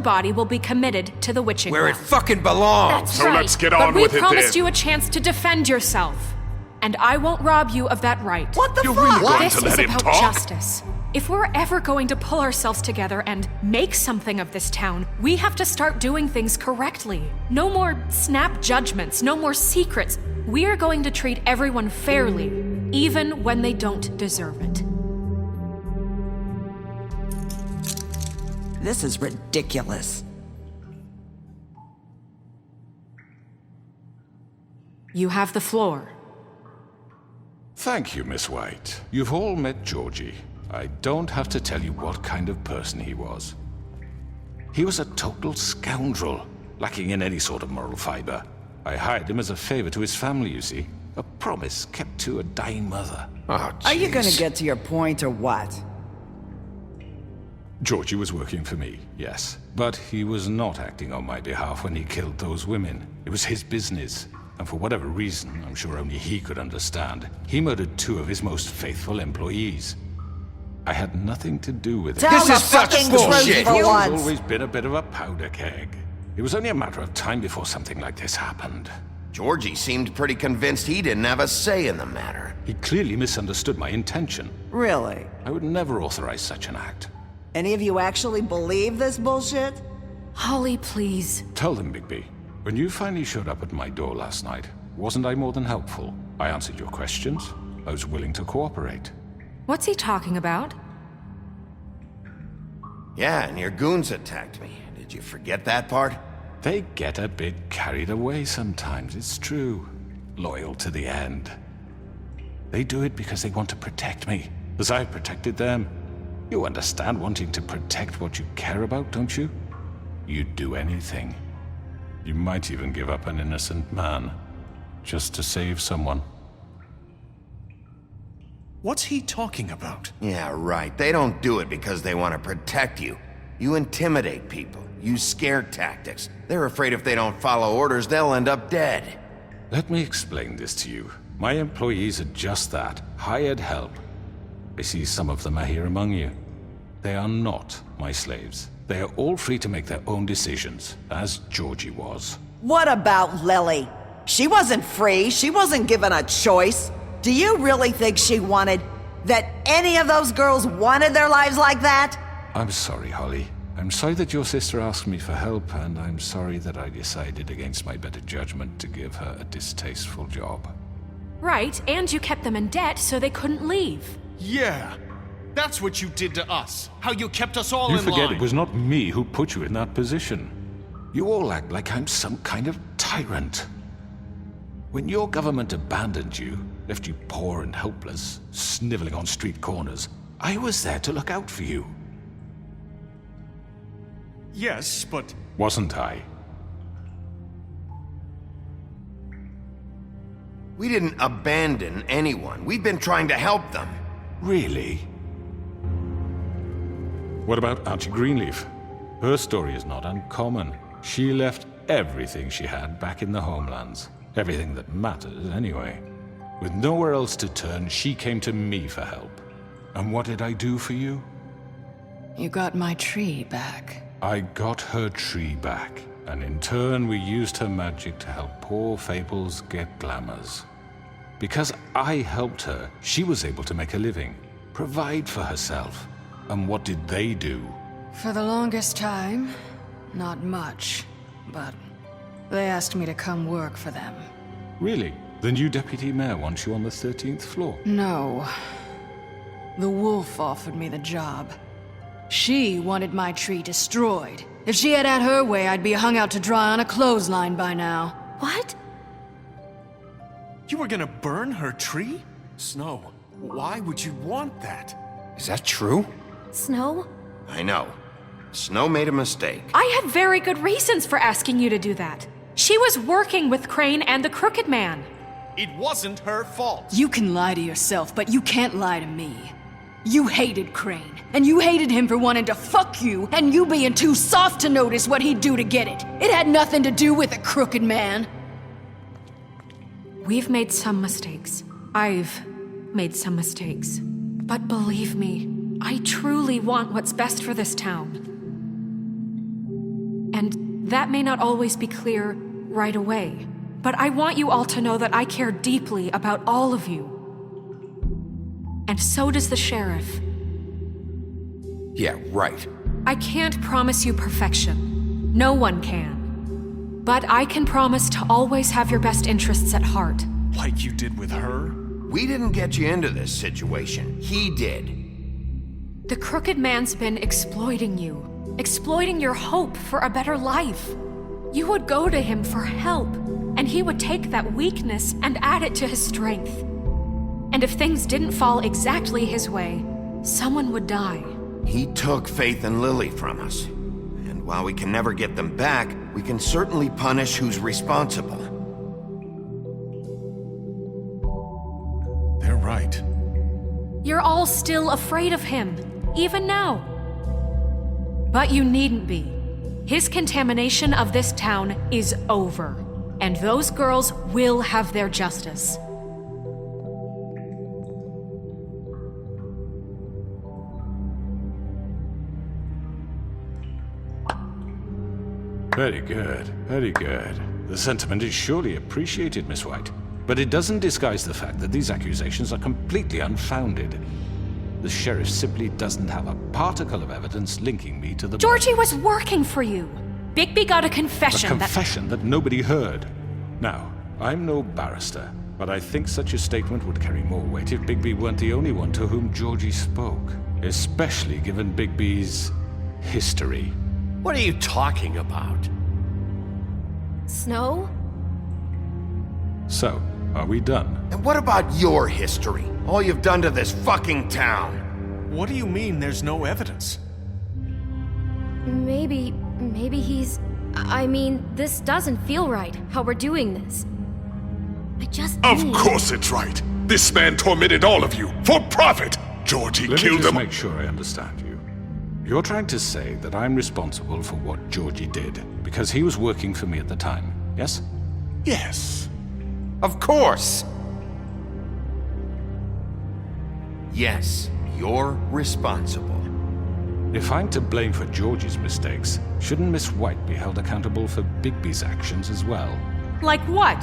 body will be committed to the witching Where it well. fucking belongs! That's So right. let's get on but with we it promised then. you a chance to defend yourself. And I won't rob you of that right. What the You're fuck? really going This to is let him about talk? justice. If we're ever going to pull ourselves together and make something of this town, we have to start doing things correctly. No more snap judgments, no more secrets. We are going to treat everyone fairly, even when they don't deserve it. This is ridiculous. You have the floor. Thank you, Miss White. You've all met Georgie. I don't have to tell you what kind of person he was. He was a total scoundrel, lacking in any sort of moral fiber. I hired him as a favor to his family, you see. A promise kept to a dying mother. Oh, Are you gonna jeez. get to your point or what? Georgie was working for me, yes. But he was not acting on my behalf when he killed those women. It was his business. And for whatever reason, I'm sure only he could understand, he murdered 2 of his most faithful employees. I had nothing to do with it. Tell This the is such fucking bullshit. truth for He's once. always been a bit of a powder keg. It was only a matter of time before something like this happened. Georgie seemed pretty convinced he didn't have a say in the matter. He clearly misunderstood my intention. Really? I would never authorize such an act. Any of you actually believe this bullshit? Holly, please. Tell them, Bigby. When you finally showed up at my door last night, wasn't I more than helpful? I answered your questions. I was willing to cooperate. What's he talking about? Yeah, and your goons attacked me. Did you forget that part? They get a bit carried away sometimes, it's true. Loyal to the end. They do it because they want to protect me, as I've protected them. You understand wanting to protect what you care about, don't you? You'd do anything. You might even give up an innocent man, just to save someone. What's he talking about? Yeah, right. They don't do it because they want to protect you. You intimidate people, use scare tactics. They're afraid if they don't follow orders, they'll end up dead. Let me explain this to you. My employees are just that, hired help. I see some of them are here among you. They are not my slaves. They are all free to make their own decisions, as Georgie was. What about Lily? She wasn't free. She wasn't given a choice. Do you really think she wanted... that any of those girls wanted their lives like that? I'm sorry, Holly. I'm sorry that your sister asked me for help, and I'm sorry that I decided against my better judgment to give her a distasteful job. Right, and you kept them in debt so they couldn't leave. Yeah, that's what you did to us. How you kept us all You in forget line. it was not me who put you in that position. You all act like I'm some kind of tyrant. When your government abandoned you, left you poor and helpless, sniveling on street corners, I was there to look out for you. Yes, but Wasn't I? We didn't abandon anyone. We've been trying to help them. Really? What about Archie Greenleaf? Her story is not uncommon. She left everything she had back in the homelands. Everything that matters, anyway. With nowhere else to turn, she came to me for help. And what did I do for you? You got my tree back. I got her tree back, and in turn we used her magic to help poor Fables get glamours. Because I helped her, she was able to make a living, provide for herself. And what did they do? For the longest time, not much, but they asked me to come work for them. Really? The new deputy mayor wants you on the 13th floor? No. The wolf offered me the job. She wanted my tree destroyed. If she had her way, I'd be hung out to dry on a clothesline by now. What? you were gonna burn her tree? Snow, why would you want that? Is that true? Snow? I know. Snow made a mistake. I had very good reasons for asking you to do that. She was working with Crane and the Crooked Man. It wasn't her fault. You can lie to yourself, but you can't lie to me. You hated Crane, and you hated him for wanting to fuck you, and you being too soft to notice what he'd do to get it. It had nothing to do with the Crooked Man. We've made some mistakes. I've made some mistakes. But believe me, I truly want what's best for this town. And that may not always be clear right away. But I want you all to know that I care deeply about all of you. And so does the sheriff. Yeah, right. I can't promise you perfection. No one can. But I can promise to always have your best interests at heart. Like you did with her? We didn't get you into this situation. He did. The crooked man's been exploiting you, exploiting your hope for a better life. You would go to him for help, and he would take that weakness and add it to his strength. And if things didn't fall exactly his way, someone would die. He took Faith and Lily from us. And while we can never get them back, we can certainly punish who's responsible. They're right. You're all still afraid of him, even now. But you needn't be. His contamination of this town is over, and those girls will have their justice. Very good, very good. The sentiment is surely appreciated, Miss White. But it doesn't disguise the fact that these accusations are completely unfounded. The sheriff simply doesn't have a particle of evidence linking me to the... Georgie was working for you. Bigby got a A confession confession that nobody heard. Now, I'm no barrister, but I think such a statement would carry more weight if Bigby weren't the only one to whom Georgie spoke. Especially given Bigby's history. What are you talking about? Snow? So, are we done? And what about your history? All you've done to this fucking town? What do you mean there's no evidence? Maybe he's... I mean, this doesn't feel right, how we're doing this. I just Of need... course it's right. This man tormented all of you for profit. Georgie Let me killed just them. make sure I understand you. You're trying to say that I'm responsible for what Georgie did because he was working for me at the time, yes? Yes. Of course! Yes, you're responsible. If I'm to blame for Georgie's mistakes, shouldn't Miss White be held accountable for Bigby's actions as well? Like what?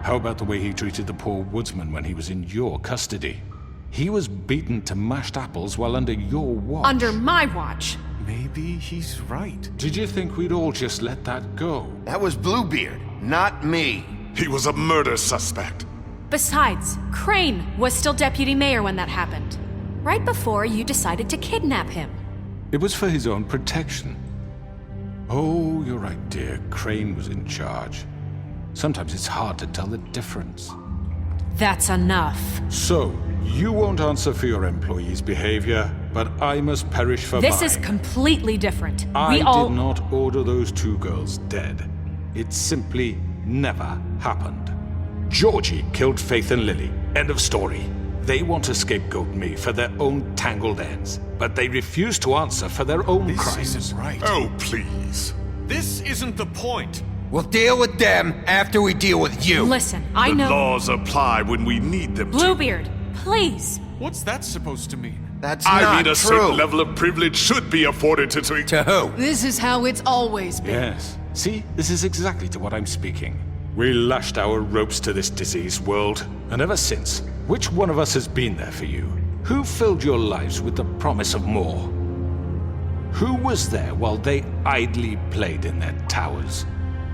How about the way he treated the poor woodsman when he was in your custody? He was beaten to mashed apples while under your watch. Under my watch. Maybe he's right. Did you think we'd all just let that go? That was Bluebeard, not me. He was a murder suspect. Besides, Crane was still deputy mayor when that happened. Right before you decided to kidnap him. It was for his own protection. Oh, you're right, dear. Crane was in charge. Sometimes it's hard to tell the difference. That's enough. So, you won't answer for your employees' behavior, but I must perish for This mine. is completely different. I We all... did not order those two girls dead. It simply never happened. Georgie killed Faith and Lily. End of story. They want to scapegoat me for their own tangled ends, but they refuse to answer for their own This crimes. isn't right. Oh, please. This isn't the point. We'll deal with them after we deal with you. Listen, I The know... laws apply when we need them to. Bluebeard, please. What's that supposed to mean? That's I not mean, a true. certain level of privilege should be afforded to... To who? This is how it's always been. Yes. See, this is exactly to what I'm speaking. We lashed our ropes to this diseased world, and ever since, which one of us has been there for you? Who filled your lives with the promise of more? Who was there while they idly played in their towers,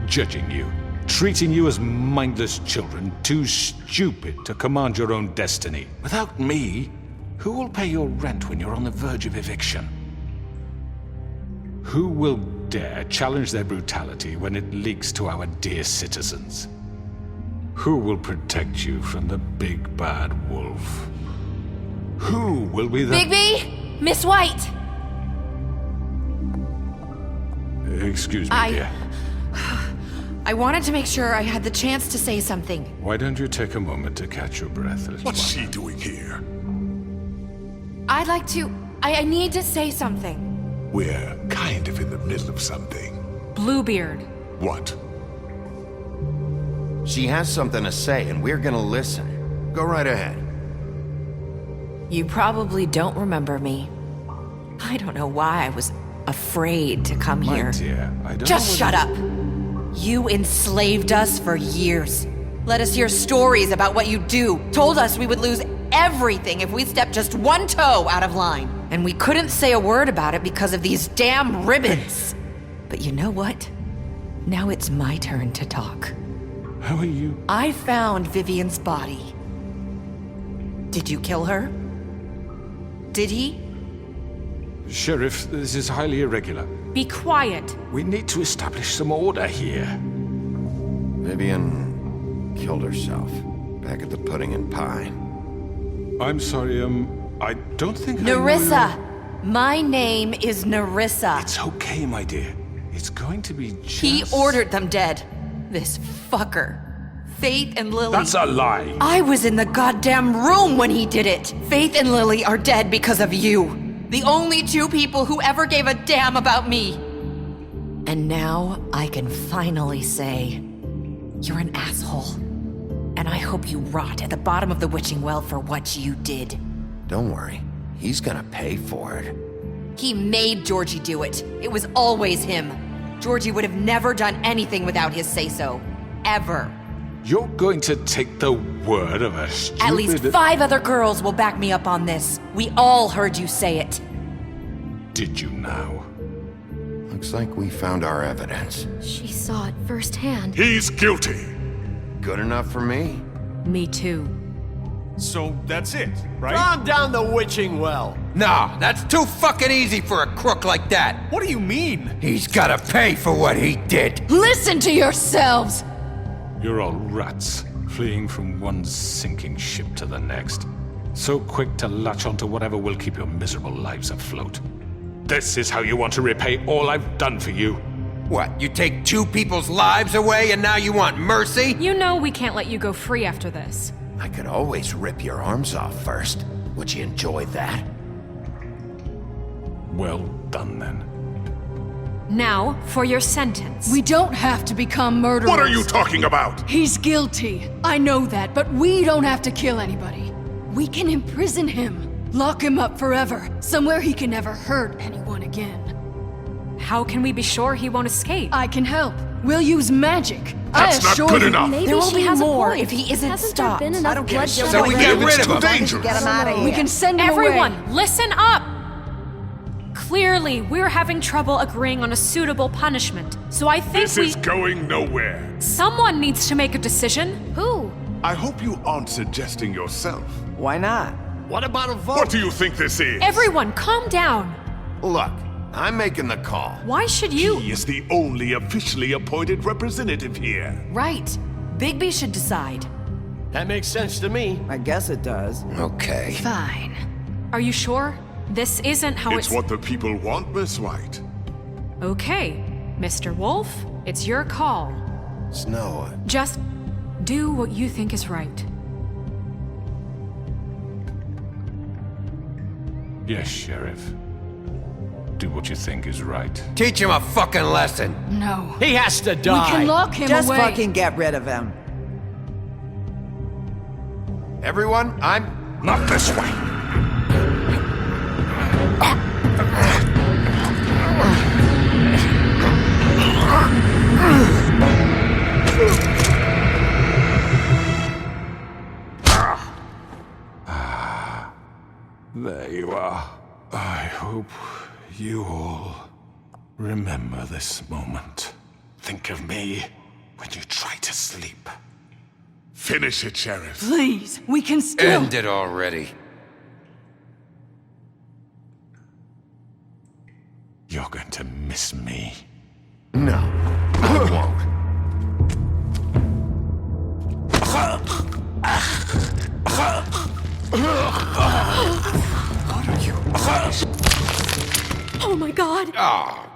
judging you, treating you as mindless children, too stupid to command your own destiny? Without me, who will pay your rent when you're on the verge of eviction? Who will dare challenge their brutality when it leaks to our dear citizens? Who will protect you from the big bad wolf? Who will be the... Bigby! Miss White! Excuse me, dear. I wanted to make sure I had the chance to say something. Why don't you take a moment to catch your breath, little What's one? she doing here? I'd like to... I need to say something. We're kind of in the middle of something. Bluebeard. What? She has something to say, and we're gonna listen. Go right ahead. You probably don't remember me. I don't know why I was afraid to come My here. dear, I don't Just know shut whether- up. You enslaved us for years. Let us hear stories about what you do. Told us we would lose everything if we stepped just one toe out of line. And we couldn't say a word about it because of these damn ribbons. But you know what? Now it's my turn to talk. How are you? I found Vivian's body. Did you kill her? Did he? Sheriff, this is highly irregular. Be quiet. We need to establish some order here. Vivian killed herself back at the Pudding and Pie. I'm sorry, I don't think I knew- Nerissa! My name is Nerissa. It's okay, my dear. It's going to be just... He ordered them dead. This fucker. Faith and Lily. That's a lie! I was in the goddamn room when he did it. Faith and Lily are dead because of you. The only two people who ever gave a damn about me. And now I can finally say, you're an asshole. And I hope you rot at the bottom of the witching well for what you did. Don't worry, he's gonna pay for it. He made Georgie do it. It was always him. Georgie would have never done anything without his say-so. Ever. You're going to take the word of a stupid... At least 5 other girls will back me up on this. We all heard you say it. Did you now? Looks like we found our evidence. She saw it firsthand. He's guilty. Good enough for me. Me too. So that's it, right? Calm down the witching well. No, that's too fucking easy for a crook like that. What do you mean? He's gotta pay for what he did. Listen to yourselves! You're all rats, fleeing from one sinking ship to the next. So quick to latch onto whatever will keep your miserable lives afloat. This is how you want to repay all I've done for you. What, you take 2 people's lives away and now you want mercy? You know we can't let you go free after this. I could always rip your arms off first. Would you enjoy that? Well done, then. Now, for your sentence. We don't have to become murderers. What are you talking about? He's guilty. I know that, but we don't have to kill anybody. We can imprison him. Lock him up forever. Somewhere he can never hurt anyone again. How can we be sure he won't escape? I can help. We'll use magic. That's I not assure good you. enough. Maybe There will she be has more a point. if he isn't Hasn't stopped. there been enough bloodshed? So we get rid of him. Dangerous. Get him out of here. We can send him Everyone, away. listen up! Clearly, we're having trouble agreeing on a suitable punishment. So I think This is going nowhere. someone needs to make a decision. Who? I hope you aren't suggesting yourself. Why not? What about a vote? What do you think this is? Everyone, calm down. Look, I'm making the call. Why should you? He is the only officially appointed representative here. Right. Bigby should decide. That makes sense to me. I guess it does. Okay. Fine. Are you sure? This isn't how It's what the people want, Miss White. Okay, Mr. Wolf, it's your call. Snow, Just do what you think is right. Yes, Sheriff. Do what you think is right. Teach him a fucking lesson. No. He has to We die. can lock him Just away. fucking get rid of him. everyone, I'm... Not this way! There you are. I hope you all remember this moment. Think of me when you try to sleep. Finish it, Sheriff. Please, we can still. End it already. You're going to miss me. No, I won't. Oh my god! Oh,